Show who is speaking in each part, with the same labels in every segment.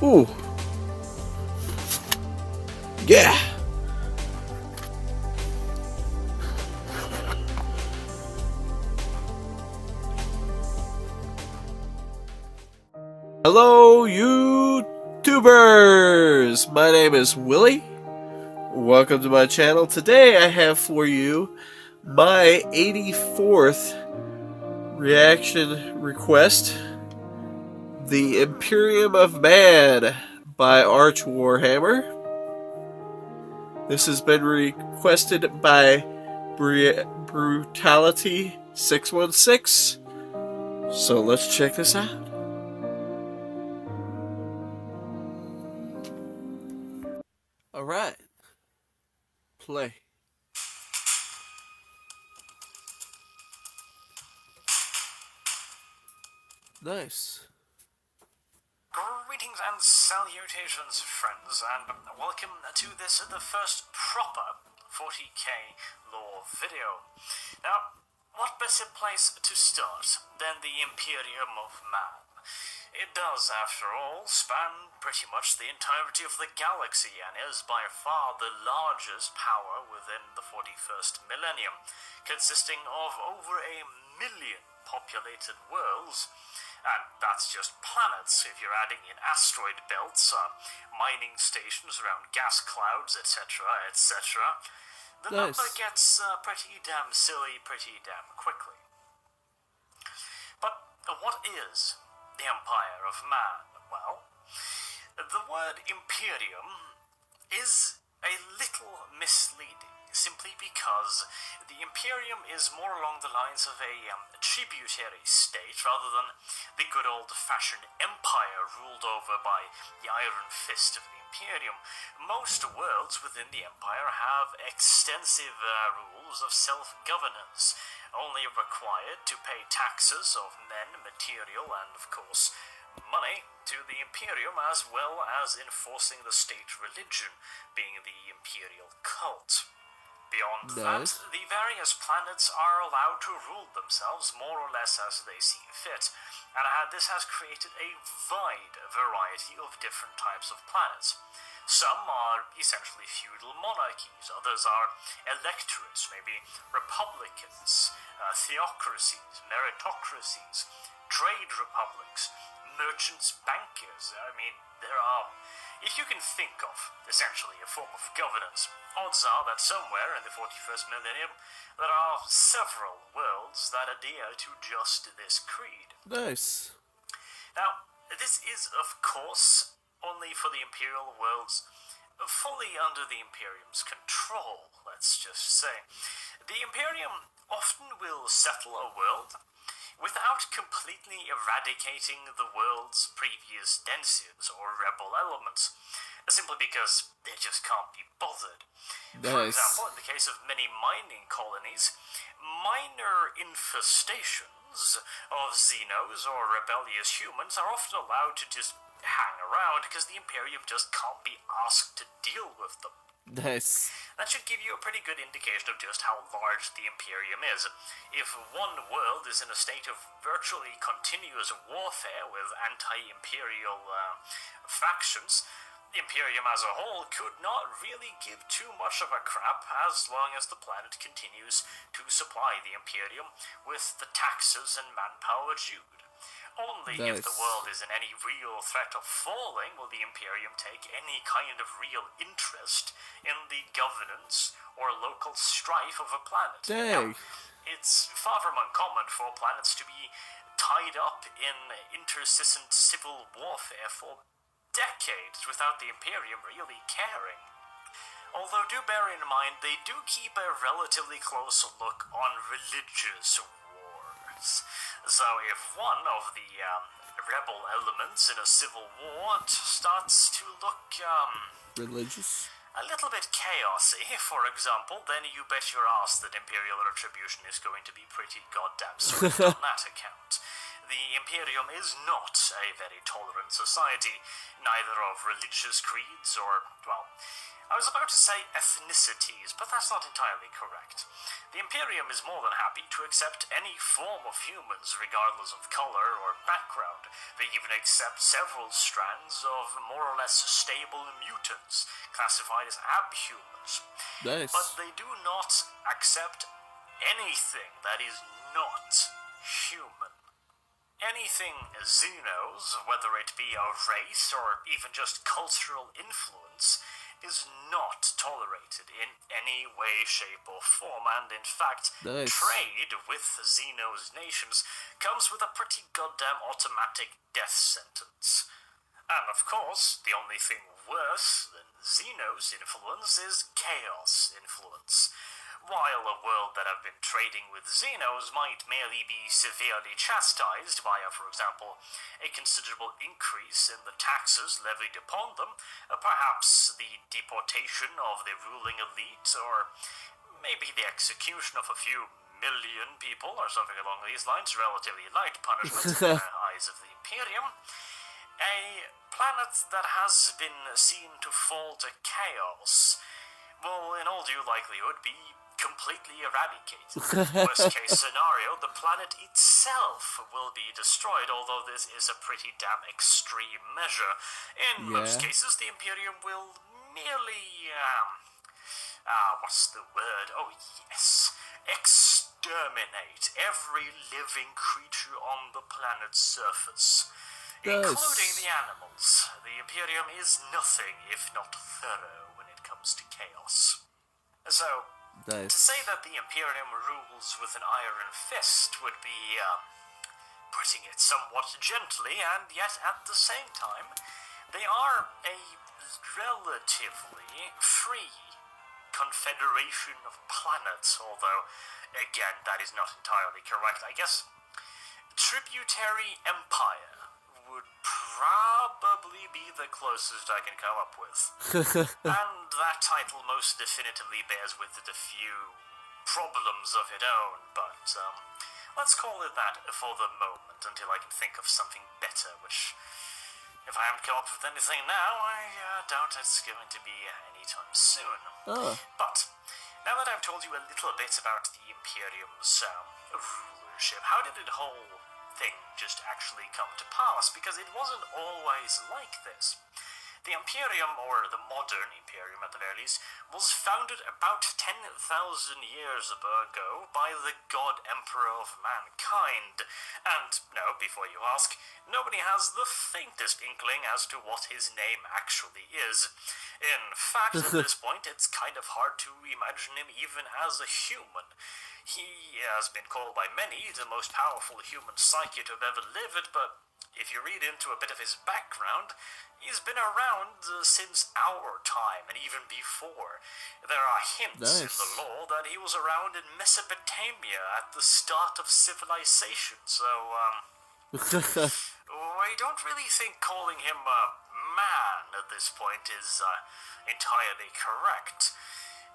Speaker 1: Ooh, yeah. Hello, YouTubers! My name is Willie. Welcome to my channel. Today I have for you my 84th reaction request, The Imperium of Man by Arch Warhammer. This has been requested by Brutality 616. So let's check this out. Alright. Play. Nice.
Speaker 2: Greetings and salutations, friends, and welcome to this, the first proper 40k lore video. Now, what better place to start than the Imperium of Man? It does, after all, span pretty much the entirety of the galaxy and is by far the largest power within the 41st millennium, consisting of over 1,000,000 populated worlds. And that's just planets. If you're adding in asteroid belts, mining stations around gas clouds, etc., etc., the number gets pretty damn silly pretty damn quickly. But what is the Empire of Man? Well, the word Imperium is a little misleading, simply because the Imperium is more along the lines of a tributary state rather than the good old-fashioned empire ruled over by the iron fist of the Imperium. Most worlds within the empire have extensive rules of self-governance, only required to pay taxes of men, material, and, of course, money to the Imperium, as well as enforcing the state religion, being the imperial cult. Beyond that, the various planets are allowed to rule themselves more or less as they see fit, and this has created a wide variety of different types of planets. Some are essentially feudal monarchies, others are electorates, maybe republicans, theocracies, meritocracies, trade republics, merchants, bankers. I mean, there are, if you can think of essentially a form of governance, odds are that somewhere in the 41st millennium there are several worlds that adhere to just this creed.
Speaker 1: Nice.
Speaker 2: Now, this is, of course, only for the Imperial worlds fully under the Imperium's control, let's just say. The Imperium often will settle a world without completely eradicating the world's previous denizens or rebel elements, simply because they just can't be bothered. For example, in the case of many mining colonies, minor infestations of xenos or rebellious humans are often allowed to just hang around because the Imperium just can't be asked to deal with them.
Speaker 1: Nice.
Speaker 2: That should give you a pretty good indication of just how large the Imperium is. If one world is in a state of virtually continuous warfare with anti-imperial factions, the Imperium as a whole could not really give too much of a crap as long as the planet continues to supply the Imperium with the taxes and manpower due. Only if the world is in any real threat of falling will the Imperium take any kind of real interest in the governance or local strife of a planet. Now, it's far from uncommon for planets to be tied up in intercessant civil warfare for decades without the Imperium really caring. Although do bear in mind, they do keep a relatively close look on religious wars. So if one of the rebel elements in a civil war starts to look
Speaker 1: religious,
Speaker 2: a little bit chaosy, for example, then you bet your ass that Imperial retribution is going to be pretty goddamn swift on that account. The Imperium is not a very tolerant society, neither of religious creeds or, well, I was about to say ethnicities, but that's not entirely correct. The Imperium is more than happy to accept any form of humans, regardless of color or background. They even accept several strands of more or less stable mutants, classified as abhumans.
Speaker 1: Nice.
Speaker 2: But they do not accept anything that is not human. Anything Xenos, whether it be a race or even just cultural influence, is not tolerated in any way, shape, or form, and in fact,
Speaker 1: Nice.
Speaker 2: trade with Xenos nations comes with a pretty goddamn automatic death sentence. And of course, the only thing worse than Xenos influence is Chaos influence. While a world that have been trading with Xenos might merely be severely chastised by, for example, a considerable increase in the taxes levied upon them, perhaps the deportation of the ruling elite, or maybe the execution of a few million people, or something along these lines, relatively light punishment in the eyes of the Imperium, a planet that has been seen to fall to chaos will, in all due likelihood, be completely eradicated. Worst case scenario, the planet itself will be destroyed, although this is a pretty damn extreme measure. In most cases, the Imperium will merely, what's the word? Oh yes, exterminate every living creature on the planet's surface, including the animals. The Imperium is nothing if not thorough when it comes to chaos. So, to say that the Imperium rules with an iron fist would be, putting it somewhat gently, and yet at the same time, they are a relatively free confederation of planets, although, again, that is not entirely correct. I guess tributary empire would probably be the closest I can come up with. And that title most definitively bears with it a few problems of its own, but let's call it that for the moment until I can think of something better, which, if I haven't come up with anything now, I doubt it's going to be anytime soon. But now that I've told you a little bit about the Imperium's rulership, how did the whole thing just actually come to pass? Because it wasn't always like this. The Imperium, or the modern Imperium at the very least, was founded about 10,000 years ago by the God Emperor of mankind. And, no, before you ask, nobody has the faintest inkling as to what his name actually is. In fact, at this point, it's kind of hard to imagine him even as a human. He has been called by many the most powerful human psyche to have ever lived, but if you read into a bit of his background, he's been around since our time, and even before. There are hints in the lore that he was around in Mesopotamia at the start of civilization, so, I don't really think calling him a man at this point is entirely correct.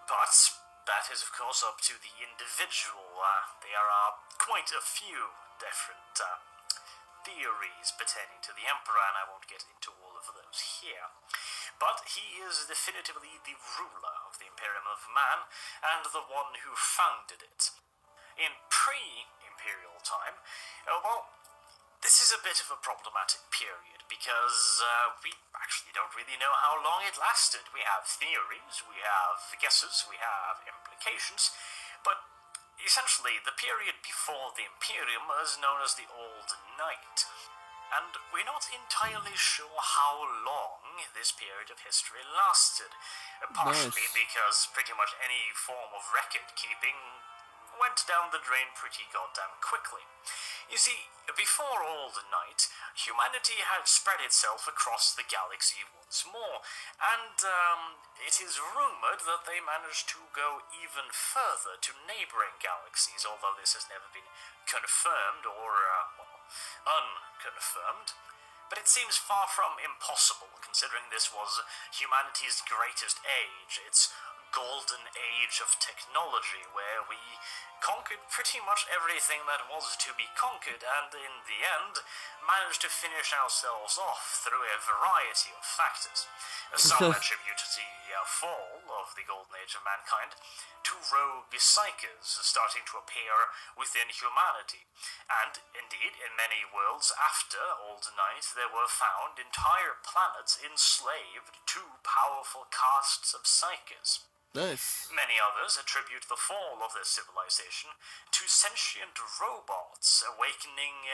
Speaker 2: But that is, of course, up to the individual. There are quite a few different theories pertaining to the Emperor, and I won't get into all of those here. But he is definitively the ruler of the Imperium of Man, and the one who founded it. In pre-Imperial time, well, this is a bit of a problematic period, because we actually don't really know how long it lasted. We have theories, we have guesses, we have implications, but essentially, the period before the Imperium is known as the Old Night, and we're not entirely sure how long this period of history lasted, partially because pretty much any form of record-keeping went down the drain pretty goddamn quickly. You see, before Old Night, humanity had spread itself across the galaxy once more, and it is rumored that they managed to go even further to neighboring galaxies, although this has never been confirmed or, unconfirmed. But it seems far from impossible, considering this was humanity's greatest age, its golden age of technology where we conquered pretty much everything that was to be conquered and in the end managed to finish ourselves off through a variety of factors. Some attribute the fall of the golden age of mankind to rogue psychers starting to appear within humanity. And indeed, in many worlds after Old Night, there were found entire planets enslaved to powerful castes of psychers.
Speaker 1: Nice.
Speaker 2: Many others attribute the fall of this civilization to sentient robots awakening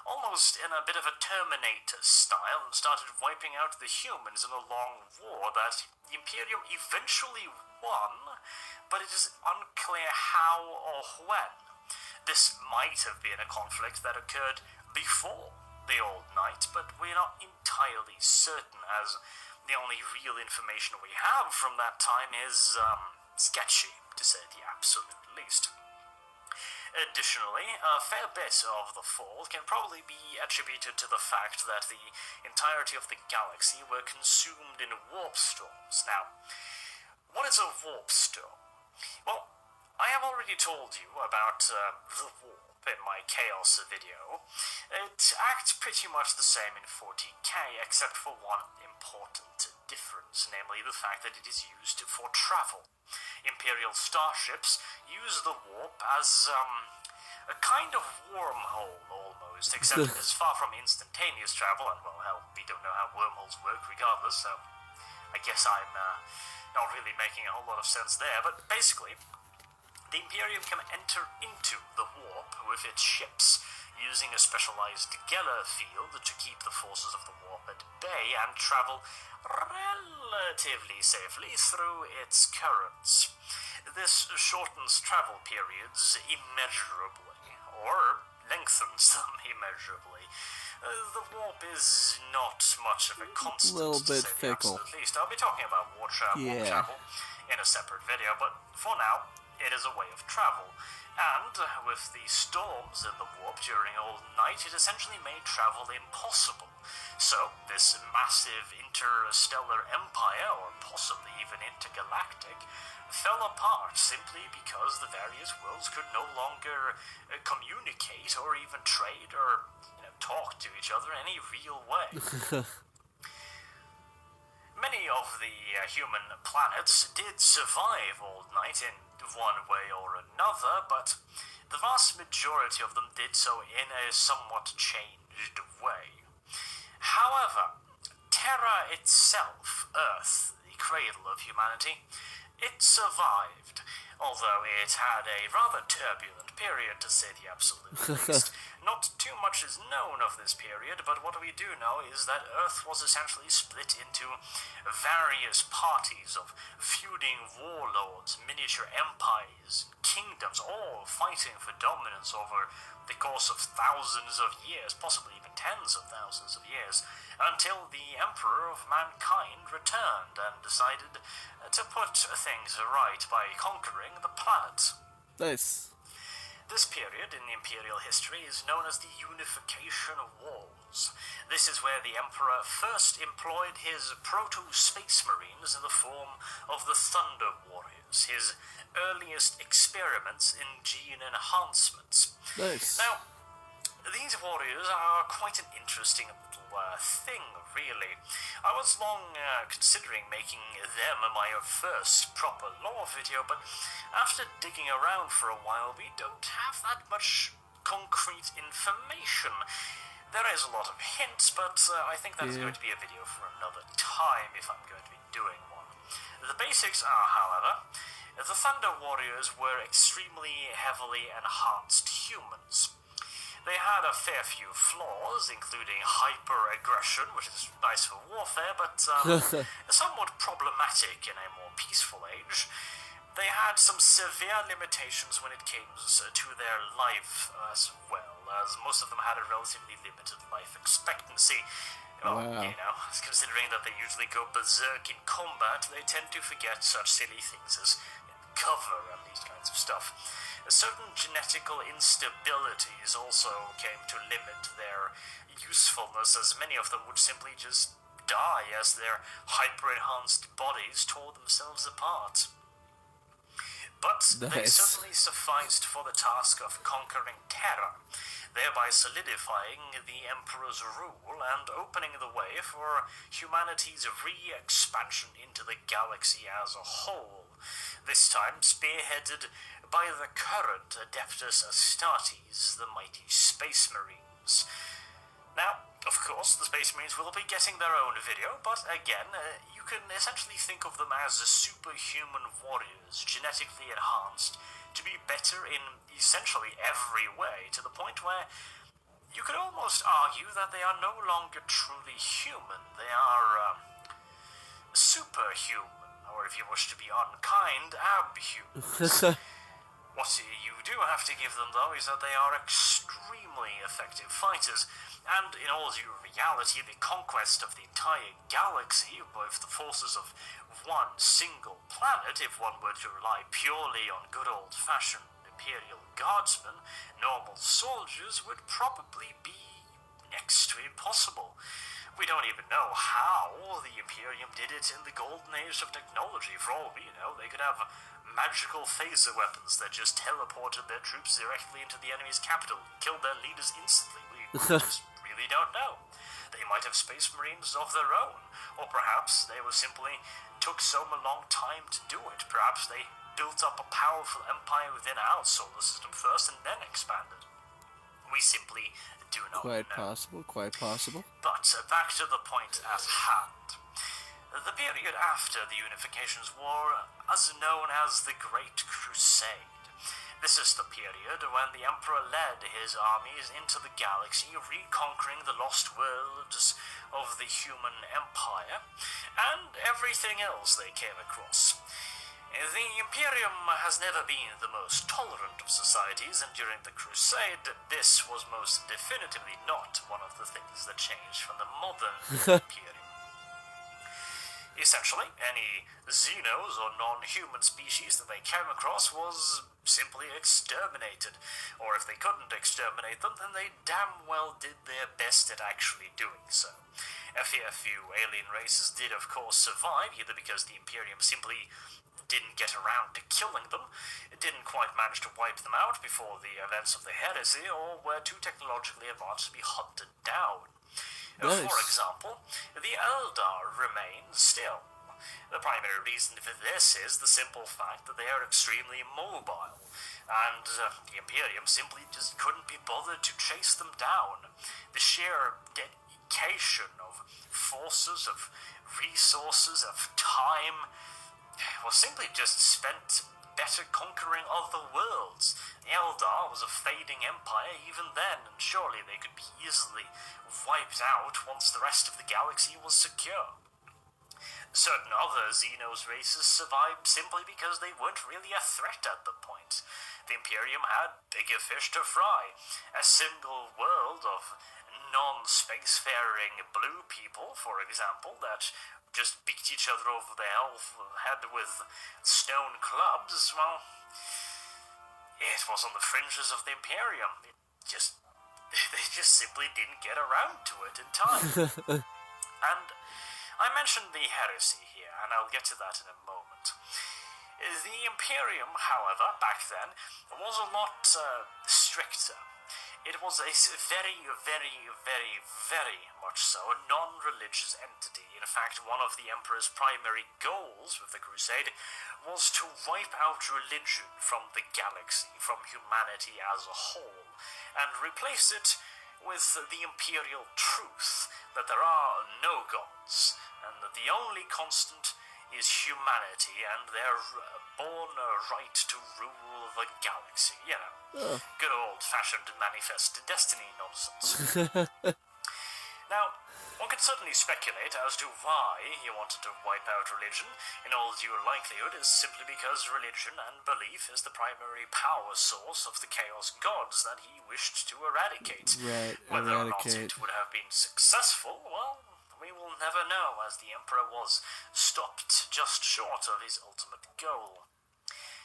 Speaker 2: almost in a bit of a Terminator style and started wiping out the humans in a long war that the Imperium eventually won, but it is unclear how or when. This might have been a conflict that occurred before the Old Night, but we're not entirely certain, as the only real information we have from that time is sketchy, to say the absolute least. Additionally, a fair bit of the fall can probably be attributed to the fact that the entirety of the galaxy were consumed in warp storms. Now, what is a warp storm? Well, I have already told you about the warp in my Chaos video. It acts pretty much the same in 40k, except for one important difference, namely the fact that it is used for travel. Imperial starships use the warp as a kind of wormhole, almost, except it is far from instantaneous travel, and well, hell, we don't know how wormholes work regardless, so I guess I'm not really making a whole lot of sense there, but basically, the Imperium can enter into the warp with its ships, using a specialized Geller field to keep the forces of the warp at bay and travel relatively safely through its currents. This shortens travel periods immeasurably, or lengthens them immeasurably. The warp is not much of a constant,
Speaker 1: A little bit
Speaker 2: to say
Speaker 1: fickle.
Speaker 2: the absolute least. I'll be talking about warp travel in a separate video, but for now, it is a way of travel, and with the storms in the warp during Old Night, it essentially made travel impossible. So, this massive interstellar empire, or possibly even intergalactic, fell apart simply because the various worlds could no longer communicate or even trade or talk to each other in any real way. Many of the human planets did survive Old Night in one way or another, but the vast majority of them did so in a somewhat changed way. However, Terra itself, Earth, the cradle of humanity, it survived, although it had a rather turbulent period, to say the absolute least. Not too much is known of this period, but what we do know is that Earth was essentially split into various parties of feuding warlords, miniature empires, kingdoms, all fighting for dominance over the course of thousands of years, possibly even tens of thousands of years, until the Emperor of Mankind returned and decided to put things right by conquering the planet.
Speaker 1: Nice.
Speaker 2: This period in Imperial history is known as the Unification Wars. This is where the Emperor first employed his proto-space marines in the form of the Thunder Warriors, his earliest experiments in gene enhancements.
Speaker 1: Nice.
Speaker 2: Now, these warriors are quite an interesting little thing, really. I was long considering making them my first proper lore video, but after digging around for a while, we don't have that much concrete information. There is a lot of hints, but I think that is going to be a video for another time if I'm going to be doing one. The basics are, however, the Thunder Warriors were extremely heavily enhanced humans. They had a fair few flaws, including hyper-aggression, which is nice for warfare, but somewhat problematic in a more peaceful age. They had some severe limitations when it came to their life as well, as most of them had a relatively limited life expectancy. Well, considering that they usually go berserk in combat, they tend to forget such silly things as cover and these kinds of stuff. Certain genetical instabilities also came to limit their usefulness, as many of them would simply just die as their hyper-enhanced bodies tore themselves apart. but they
Speaker 1: Nice.
Speaker 2: certainly sufficed for the task of conquering Terra, thereby solidifying the Emperor's rule and opening the way for humanity's re-expansion into the galaxy as a whole, this time spearheaded by the current Adeptus Astartes, the mighty Space Marines. Now, of course, the Space Marines will be getting their own video, but again, you can essentially think of them as superhuman warriors, genetically enhanced, to be better in essentially every way, to the point where you could almost argue that they are no longer truly human. They are superhuman, or if you wish to be unkind, abhumans. What you do have to give them, though, is that they are extremely effective fighters, and in all due reality, the conquest of the entire galaxy with the forces of one single planet, if one were to rely purely on good old-fashioned Imperial guardsmen, normal soldiers, would probably be next to impossible. We don't even know how the Imperium did it in the golden age of technology. For all we know, they could have magical phaser weapons that just teleported their troops directly into the enemy's capital, killed their leaders instantly. We just really don't know. They might have space marines of their own, or perhaps they were simply took so long time to do it. Perhaps they built up a powerful empire within our solar system first and then expanded. We simply do not know.
Speaker 1: Quite possible.
Speaker 2: But back to the point at hand. The period after the Unifications War is known as the Great Crusade. This is the period when the Emperor led his armies into the galaxy, reconquering the lost worlds of the human empire, and everything else they came across. The Imperium has never been the most tolerant of societies, and during the Crusade, this was most definitively not one of the things that changed from the modern Imperium. Essentially, any xenos or non-human species that they came across was simply exterminated, or if they couldn't exterminate them, then they damn well did their best at actually doing so. A fair few alien races did of course survive, either because the Imperium simply didn't get around to killing them, didn't quite manage to wipe them out before the events of the heresy, or were too technologically advanced to be hunted down.
Speaker 1: Nice.
Speaker 2: For example, the Eldar remain still. The primary reason for this is the simple fact that they are extremely mobile, and the Imperium simply just couldn't be bothered to chase them down. The sheer dedication of forces, of resources, of time, was simply just spent better conquering other worlds. The Eldar was a fading empire even then, and surely they could be easily wiped out once the rest of the galaxy was secure. Certain other Xenos races survived simply because they weren't really a threat at the point. The Imperium had bigger fish to fry. A single world of non-spacefaring blue people, for example, that just beat each other over the head with stone clubs, well, it was on the fringes of the Imperium. They just simply didn't get around to it in time. And I mentioned the heresy here, and I'll get to that in a moment. The Imperium, however, back then, was a lot stricter. It was a very, very, very, very much so a non-religious entity. In fact, one of the Emperor's primary goals with the Crusade was to wipe out religion from the galaxy, from humanity as a whole, and replace it with the imperial truth that there are no gods, and that the only constant is humanity and their born right to rule the galaxy. You know, good old-fashioned manifest destiny nonsense. Now, one can certainly speculate as to why he wanted to wipe out religion. In all due likelihood, is simply because religion and belief is the primary power source of the Chaos Gods that he wished to eradicate.
Speaker 1: Right,
Speaker 2: Whether or not it would have been successful, well, we will never know, as the Emperor was stopped just short of his ultimate goal.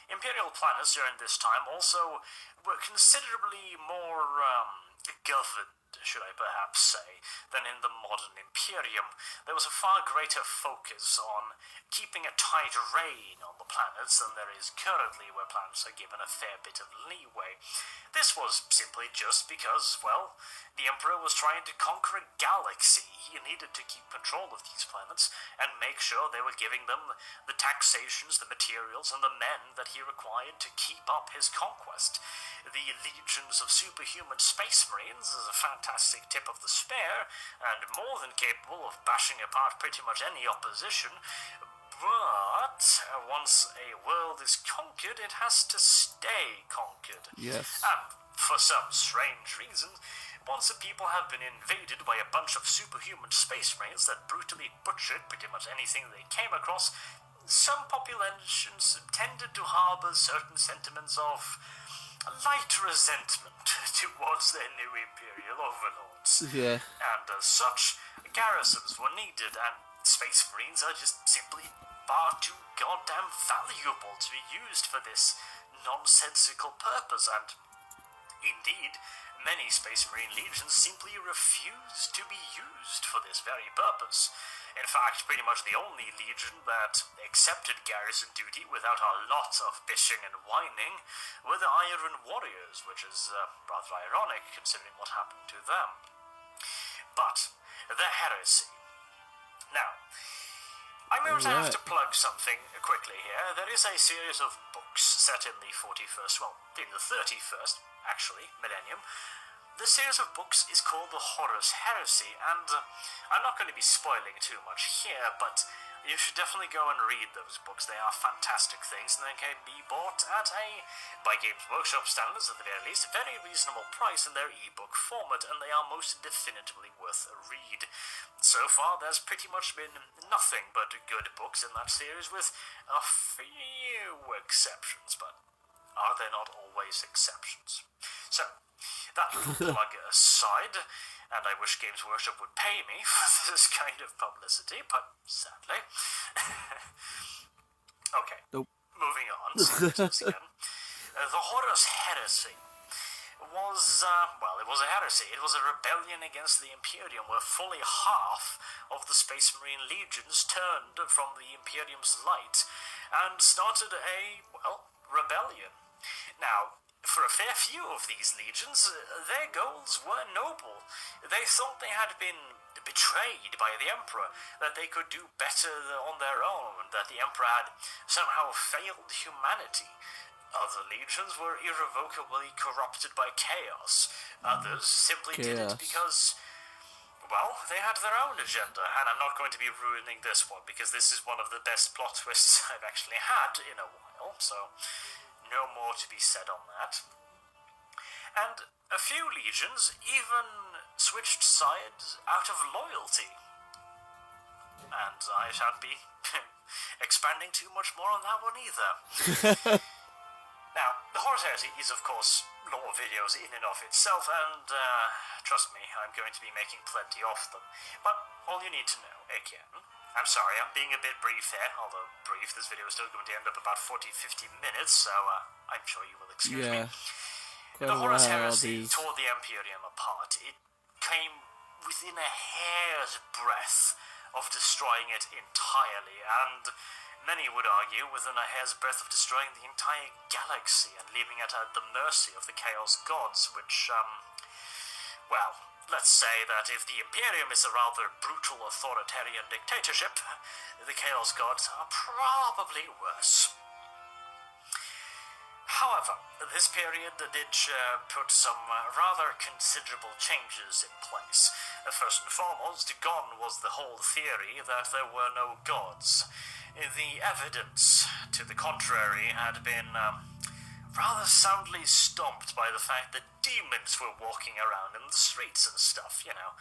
Speaker 2: Imperial planets during this time also were considerably more governed, should I perhaps say. than in the modern Imperium. There was a far greater focus on keeping a tight rein on the planets than there is currently, where planets are given a fair bit of leeway. This was simply just because, well, the Emperor was trying to conquer a galaxy. He needed to keep control of these planets and make sure they were giving them the taxations, the materials, and the men that he required to keep up his conquest. The legions of superhuman space marines is a fantastic tip of the spear, and more than capable of bashing apart pretty much any opposition. But once a world is conquered, it has to stay conquered.
Speaker 1: Yes.
Speaker 2: And for some strange reason, once the people have been invaded by a bunch of superhuman space marines that brutally butchered pretty much anything they came across, some populations tended to harbor certain sentiments of light resentment towards their new imperial overlords.
Speaker 1: Yeah.
Speaker 2: And as such, garrisons were needed, and space marines are just simply far too goddamn valuable to be used for this nonsensical purpose, and indeed, many Space Marine legions simply refuse to be used for this very purpose. In fact, pretty much the only legion that accepted garrison duty without a lot of bitching and whining were the Iron Warriors, which is rather ironic considering what happened to them. But, the heresy. Now, I'm going to have to plug something quickly here. There is a series of books set in the 41st, well, in the 31st, actually, millennium. The series of books is called The Horus Heresy, and I'm not going to be spoiling too much here, but you should definitely go and read those books. They are fantastic things, and they can be bought at a, by Games Workshop standards at the very least, very reasonable price in their ebook format, and they are most definitively worth a read. So far, there's pretty much been nothing but good books in that series, with a few exceptions, but are there not always exceptions? So, that little plug aside, and I wish Games Workshop would pay me for this kind of publicity, but sadly. Okay,
Speaker 1: Nope.
Speaker 2: moving on. Again. The Horus Heresy was, well, it was a heresy. It was a rebellion against the Imperium, where fully half of the Space Marine legions turned from the Imperium's light and started a, well, rebellion. Now, for a fair few of these legions, their goals were noble. They thought they had been betrayed by the Emperor, that they could do better on their own, that the Emperor had somehow failed humanity. Other legions were irrevocably corrupted by chaos. Others simply did it because, well, they had their own agenda, and I'm not going to be ruining this one, because this is one of the best plot twists I've actually had in a while, so no more to be said on that. And a few legions even switched sides out of loyalty. And I shan't be expanding too much more on that one either. Now, the Horus Heresy is, of course, lore videos in and of itself, and trust me, I'm going to be making plenty of them. But all you need to know, again, I'm sorry, I'm being a bit brief here, although brief, this video is still going to end up about 40-50 minutes, so I'm sure you will excuse me. The Horus Heresy tore the Imperium apart. It came within a hair's breadth of destroying it entirely, and many would argue within a hair's breadth of destroying the entire galaxy and leaving it at the mercy of the Chaos Gods, which, well, let's say that if the Imperium is a rather brutal authoritarian dictatorship, the Chaos Gods are probably worse. However, this period did put some rather considerable changes in place. First and foremost, gone was the whole theory that there were no gods. The evidence to the contrary had been rather soundly stomped by the fact that demons were walking around in the streets and stuff, you know.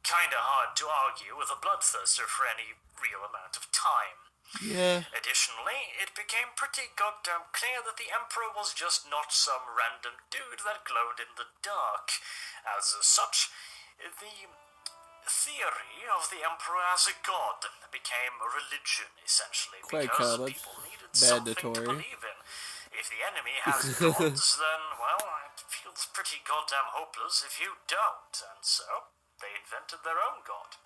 Speaker 2: Kinda hard to argue with a bloodthirster for any real amount of time.
Speaker 1: Yeah.
Speaker 2: Additionally, it became pretty goddamn clear that the Emperor was just not some random dude that glowed in the dark. As such, the theory of the Emperor as a god became a religion, essentially, because people needed something to believe in. If the enemy has gods, then, well, it feels pretty goddamn hopeless if you don't, and so They invented their own god.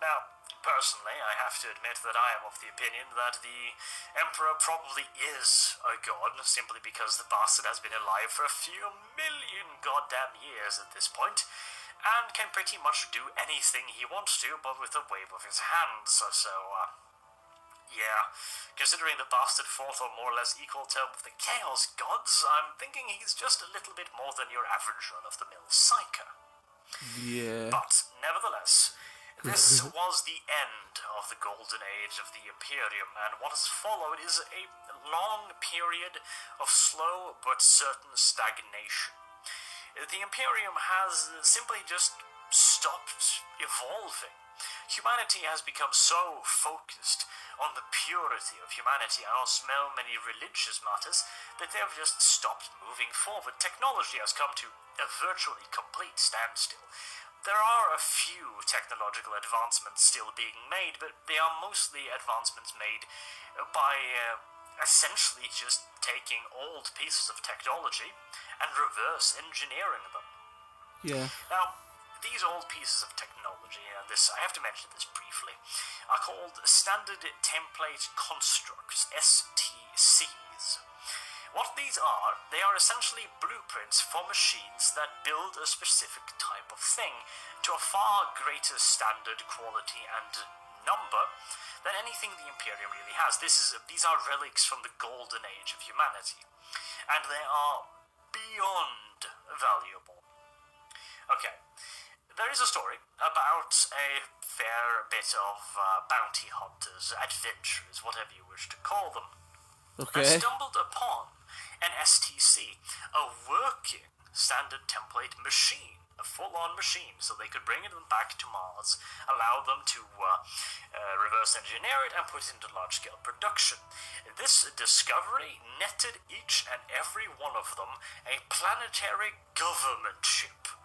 Speaker 2: Now, personally, I have to admit that I am of the opinion that the Emperor probably is a god, simply because the bastard has been alive for a few million goddamn years at this point, and can pretty much do anything he wants to, but with a wave of his hands. Yeah, considering the bastard fought on more or less equal terms with the Chaos Gods, I'm thinking he's just a little bit more than your average run-of-the-mill psyker.
Speaker 1: Yeah.
Speaker 2: But, nevertheless, this was the end of the golden age of the Imperium, and what has followed is a long period of slow but certain stagnation. The Imperium has simply just stopped evolving. Humanity has become so focused on the purity of humanity and on so many religious matters that they have just stopped moving forward. Technology has come to a virtually complete standstill. There are a few technological advancements still being made, but they are mostly advancements made by essentially just taking old pieces of technology and reverse engineering them.
Speaker 1: Yeah.
Speaker 2: Now, these old pieces of technology, and this I have to mention this briefly, are called Standard Template Constructs, STCs. What these are, they are essentially blueprints for machines that build a specific type of thing to a far greater standard, quality, and number than anything the Imperium really has. These are relics from the golden age of humanity, and they are beyond valuable. Okay, there is a story about a fair bit of bounty hunters, adventurers, whatever you wish to call them.
Speaker 1: Okay.
Speaker 2: I stumbled upon an STC, a working standard template machine, a full-on machine, so they could bring them back to Mars, allow them to reverse engineer it and put it into large-scale production. This discovery netted each and every one of them a planetary government ship.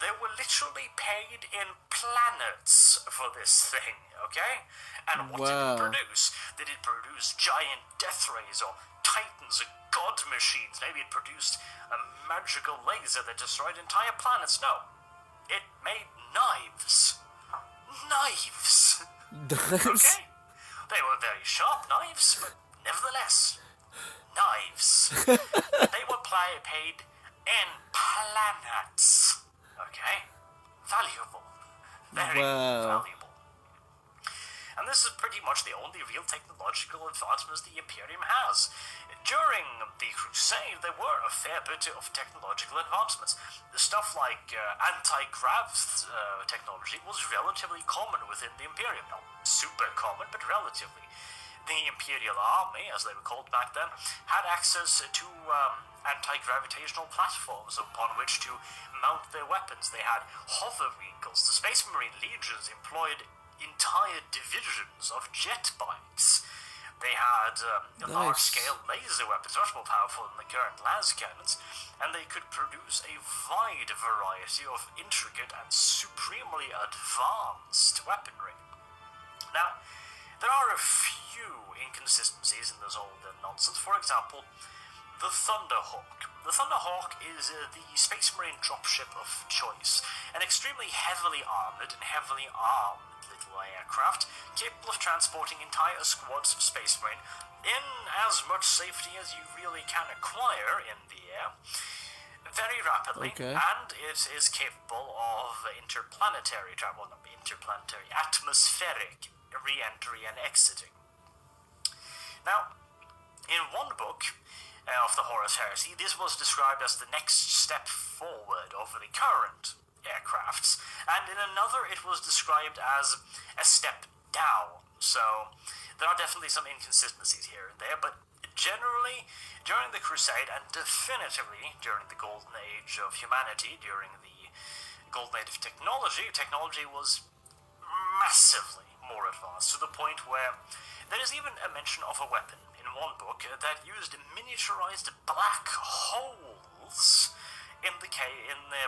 Speaker 2: They were literally paid in planets for this thing, okay? And what did it produce? Did it produce giant death rays or titans or god machines? Maybe it produced a magical laser that destroyed entire planets? No. It made knives. Knives! Okay? They were very sharp knives, but nevertheless, knives. They were paid in planets. Okay? Valuable. Very valuable. And this is pretty much the only real technological advancements the Imperium has. During the Crusade, there were a fair bit of technological advancements. Stuff like anti-grav technology was relatively common within the Imperium. Not super common, but relatively. The Imperial Army, as they were called back then, had access to anti-gravitational platforms upon which to mount their weapons. They had hover vehicles. The Space Marine legions employed entire divisions of jet bikes. They had large-scale laser weapons, much more powerful than the current las cannons, and they could produce a wide variety of intricate and supremely advanced weaponry. Now, there are a few inconsistencies in this whole nonsense. For example, the Thunderhawk. The Thunderhawk is the Space Marine dropship of choice, an extremely heavily armored and heavily armed little aircraft capable of transporting entire squads of Space Marine in as much safety as you really can acquire in the air very rapidly, and it is capable of interplanetary travel, not interplanetary, atmospheric re-entry and exiting. Now, in one book of the Horus Heresy, this was described as the next step forward over the current aircrafts, and in another it was described as a step down. So there are definitely some inconsistencies here and there, but generally, during the Crusade, and definitively during the Golden Age of humanity, during the Golden Age of technology, technology was massively more advanced, to the point where there is even a mention of a weapon in one book that used miniaturized black holes in the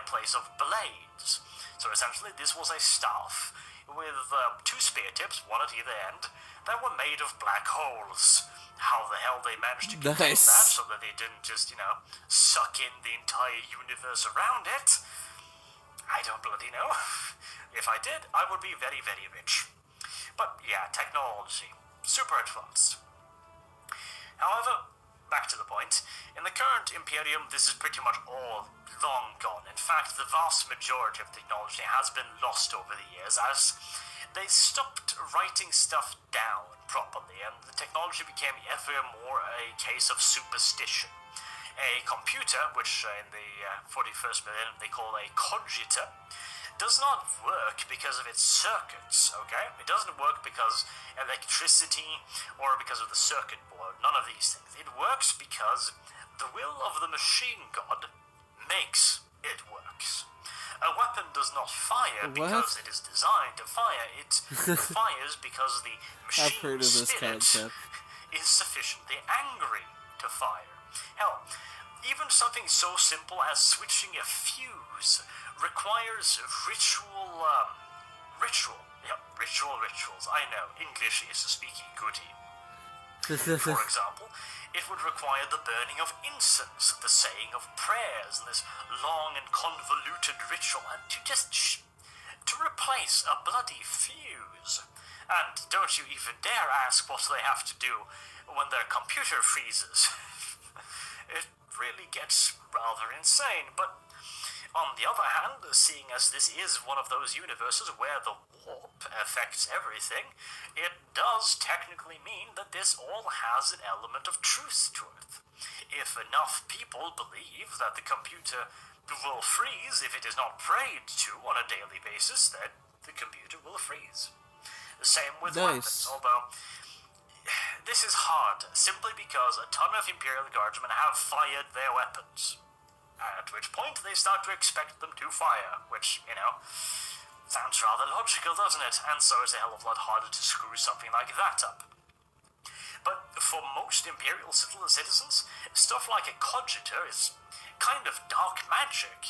Speaker 2: place of blades. So essentially this was a staff with two spear tips, one at either end, that were made of black holes. How the hell they managed to contain that so that they didn't just, suck in the entire universe around it, I don't bloody know. If I did, I would be very, very rich. But yeah, technology. Super advanced. However, back to the point, in the current Imperium, this is pretty much all long gone. In fact, the vast majority of technology has been lost over the years as they stopped writing stuff down properly, and the technology became ever more a case of superstition. A computer, which in the 41st millennium they call a cogiter, does not work because of its circuits, okay? It doesn't work because electricity or because of the circuit board, none of these things. It works because the will of the machine god makes it works. A weapon does not fire because it is designed to fire. It fires because the
Speaker 1: I've heard
Speaker 2: machine
Speaker 1: of this
Speaker 2: spirit
Speaker 1: concept.
Speaker 2: is sufficiently angry to fire. Hell, even something so simple as switching a fuse requires rituals. I know, English is a speaking goodie. For example, it would require the burning of incense, the saying of prayers, and this long and convoluted ritual, and to replace a bloody fuse. And don't you even dare ask what they have to do when their computer freezes. It really gets rather insane, but on the other hand, seeing as this is one of those universes where the warp affects everything, it does technically mean that this all has an element of truth to it. If enough people believe that the computer will freeze if it is not prayed to on a daily basis, then the computer will freeze. The same with weapons, although this is hard simply because a ton of Imperial Guardsmen have fired their weapons. At which point they start to expect them to fire, which, sounds rather logical, doesn't it? And so it's a hell of a lot harder to screw something like that up. But for most Imperial citizens, stuff like a cogiter is kind of dark magic,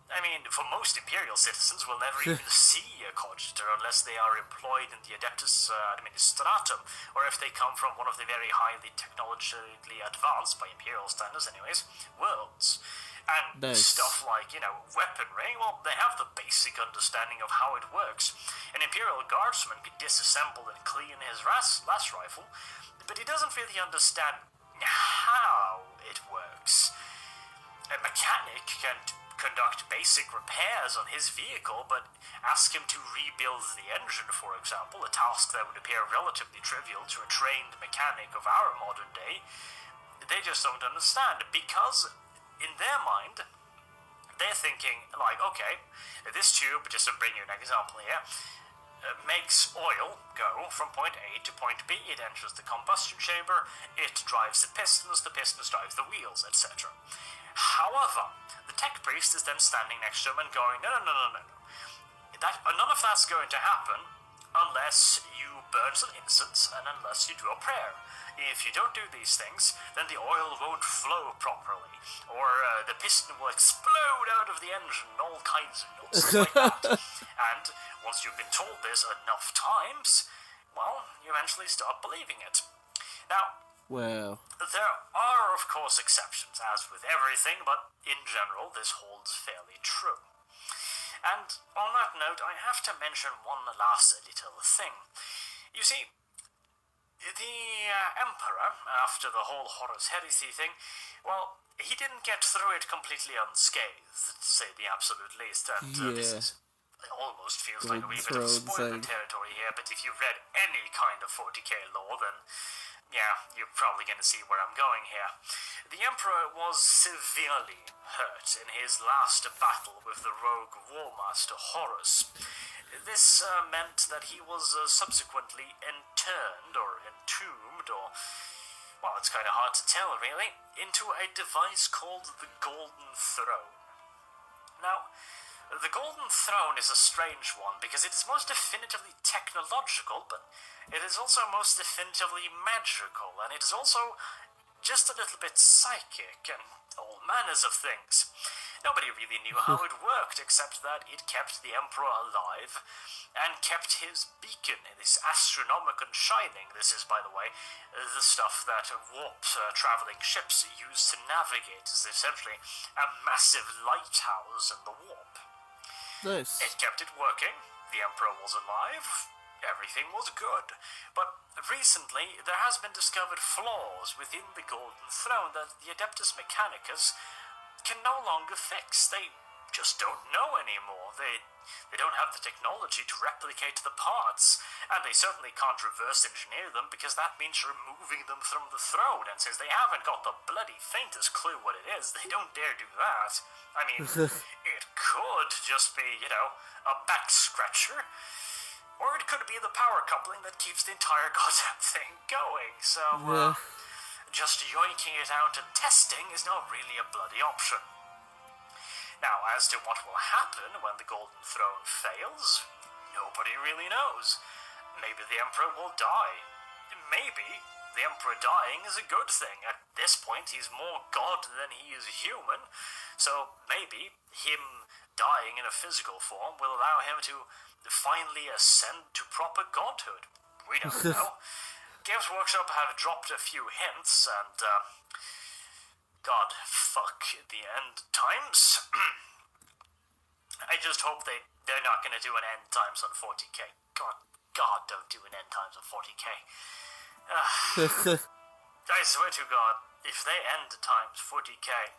Speaker 2: I mean, for most Imperial citizens will never even see a cogiter unless they are employed in the Adeptus Administratum, or if they come from one of the very highly technologically advanced, by Imperial standards anyways, worlds. And stuff like, weaponry, well, they have the basic understanding of how it works. An Imperial Guardsman can disassemble and clean his last rifle, but he doesn't really understand how it works. A mechanic can conduct basic repairs on his vehicle, but ask him to rebuild the engine, for example, a task that would appear relatively trivial to a trained mechanic of our modern day, they just don't understand, because in their mind, they're thinking, like, okay, this tube, just to bring you an example here, makes oil go from point A to point B, it enters the combustion chamber, it drives the pistons drive the wheels, etc. However, the tech priest is then standing next to him and going, no. None of that's going to happen unless you burn some incense and unless you do a prayer. If you don't do these things, then the oil won't flow properly, or the piston will explode out of the engine, all kinds of nonsense like that. And once you've been told this enough times, well, you eventually start believing it. Now, there are, of course, exceptions, as with everything, but in general, this holds fairly true. And on that note, I have to mention one last little thing. You see, the Emperor, after the whole Horus Heresy thing, well, he didn't get through it completely unscathed, to say the absolute least, and it almost feels like a wee bit of spoiler territory here, but if you've read any kind of 40k lore, then yeah, you're probably going to see where I'm going here. The Emperor was severely hurt in his last battle with the rogue Warmaster Horus. This meant that he was subsequently entombed, or, well, it's kind of hard to tell, really, into a device called the Golden Throne. Now, the Golden Throne is a strange one because it is most definitively technological, but it is also most definitively magical, and it is also just a little bit psychic and all manners of things. Nobody really knew how it worked, except that it kept the Emperor alive and kept his beacon, this astronomical shining. This is, by the way, the stuff that warp traveling ships use to navigate. It's essentially a massive lighthouse in the warp.
Speaker 1: Nice.
Speaker 2: It kept it working, the Emperor was alive, everything was good. But recently, there has been discovered flaws within the Golden Throne that the Adeptus Mechanicus can no longer fix. They just don't know anymore. They don't have the technology to replicate the parts, and they certainly can't reverse engineer them because that means removing them from the throne, and since they haven't got the bloody faintest clue what it is, they don't dare do that. I mean, it could just be, a back scratcher, or it could be the power coupling that keeps the entire goddamn thing going, so,
Speaker 1: Yeah.
Speaker 2: just yoinking it out and testing is not really a bloody option. Now, as to what will happen when the Golden Throne fails, nobody really knows. Maybe the Emperor will die. Maybe the Emperor dying is a good thing. At this point, he's more god than he is human, so maybe him dying in a physical form will allow him to finally ascend to proper godhood. We don't know. Games Workshop have dropped a few hints, and, God, fuck the end times. I just hope they're not going to do an end times on 40k. God, don't do an end times on 40k. I swear to God, if they end times 40k,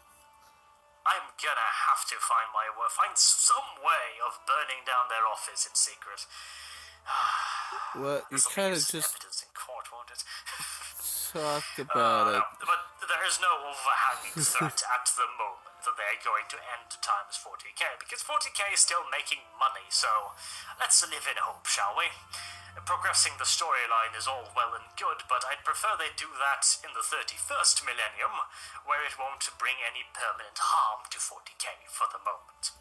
Speaker 2: I'm gonna have to find some way of burning down their office in secret.
Speaker 1: Well, you kind of just
Speaker 2: evidence in court, won't it?
Speaker 1: talked about it.
Speaker 2: No, but there is no overhanging threat at the moment that they're going to end times 40k, because 40k is still making money, so let's live in hope, shall we? Progressing the storyline is all well and good, but I'd prefer they do that in the 31st millennium, where it won't bring any permanent harm to 40k for the moment.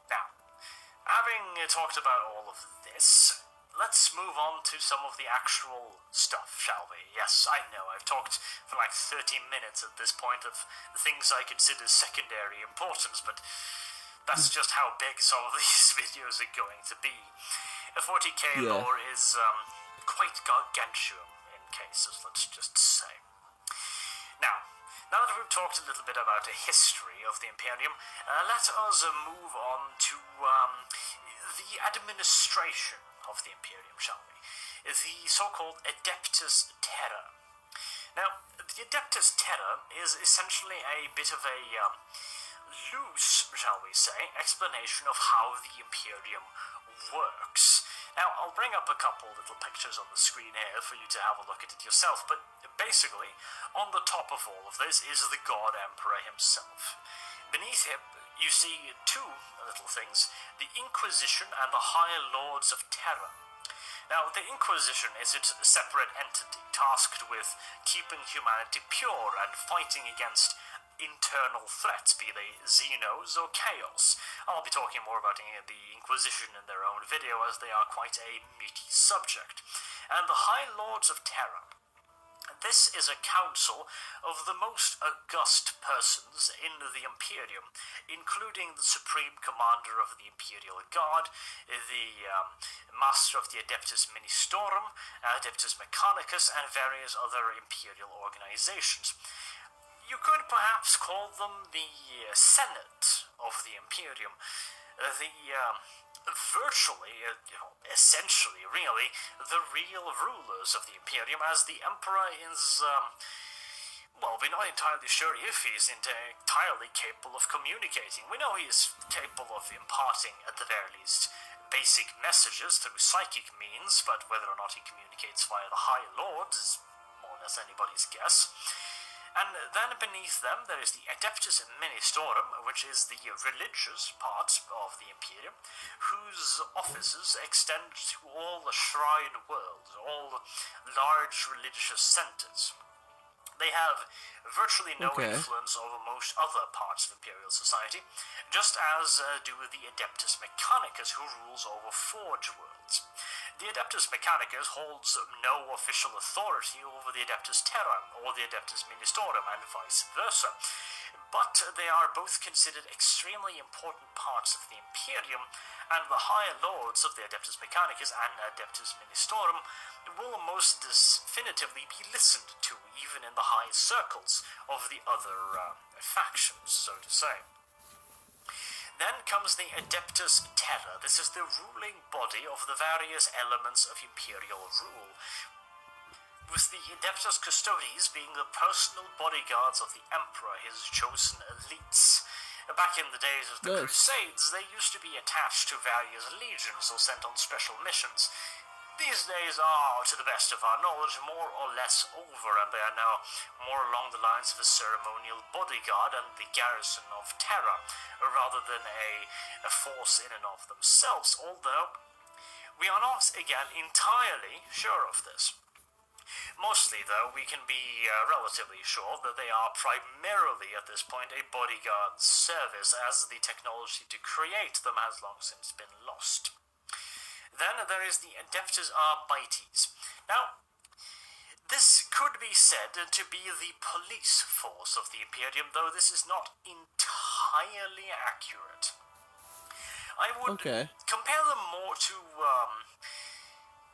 Speaker 2: Now, having talked about all of this, let's move on to some of the actual stuff, shall we? Yes, I know, I've talked for like 30 minutes at this point of things I consider secondary importance, but that's just how big some of these videos are going to be. The 40k lore is quite gargantuan in cases, let's just say. Now that we've talked a little bit about the history of the Imperium, let us move on to the administration of the Imperium, shall we? The so-called Adeptus Terra. Now, the Adeptus Terra is essentially a bit of a loose, shall we say, explanation of how the Imperium works. Now, I'll bring up a couple little pictures on the screen here for you to have a look at it yourself, but basically, on the top of all of this is the God Emperor himself. Beneath him, you see two little things, the Inquisition and the High Lords of Terra. Now, the Inquisition is its separate entity, tasked with keeping humanity pure and fighting against internal threats, be they Xenos or Chaos. I'll be talking more about the Inquisition in their own video, as they are quite a meaty subject. And the High Lords of Terra. This is a council of the most august persons in the Imperium, including the Supreme Commander of the Imperial Guard, the Master of the Adeptus Ministorum, Adeptus Mechanicus, and various other Imperial organizations. You could perhaps call them the Senate of the Imperium, essentially, really, the real rulers of the Imperium, as the Emperor is, we're not entirely sure if he's entirely capable of communicating. We know he is capable of imparting, at the very least, basic messages through psychic means, but whether or not he communicates via the High Lords is more or less anybody's guess. And then beneath them there is the Adeptus Ministorum, which is the religious part of the Imperium, whose offices extend to all the shrine worlds, all large religious centers. They have virtually no influence over most other parts of Imperial society, just as do the Adeptus Mechanicus, who rules over Forge worlds. The Adeptus Mechanicus holds no official authority over the Adeptus Terra or the Adeptus Ministorum, and vice versa, but they are both considered extremely important parts of the Imperium, and the High Lords of the Adeptus Mechanicus and Adeptus Ministorum will most definitively be listened to, even in the high circles of the other factions, so to say. Then comes the Adeptus Terra. This is the ruling body of the various elements of imperial rule, with the Adeptus Custodes being the personal bodyguards of the Emperor, his chosen elites. Back in the days of the Crusades, they used to be attached to various legions or sent on special missions. These days are, to the best of our knowledge, more or less over, and they are now more along the lines of a ceremonial bodyguard and the garrison of Terra, rather than a force in and of themselves, although we are not, again, entirely sure of this. Mostly, though, we can be relatively sure that they are primarily, at this point, a bodyguard service, as the technology to create them has long since been lost. Then there is the Adeptus Arbites. Now, this could be said to be the police force of the Imperium, though this is not entirely accurate. I would compare them more to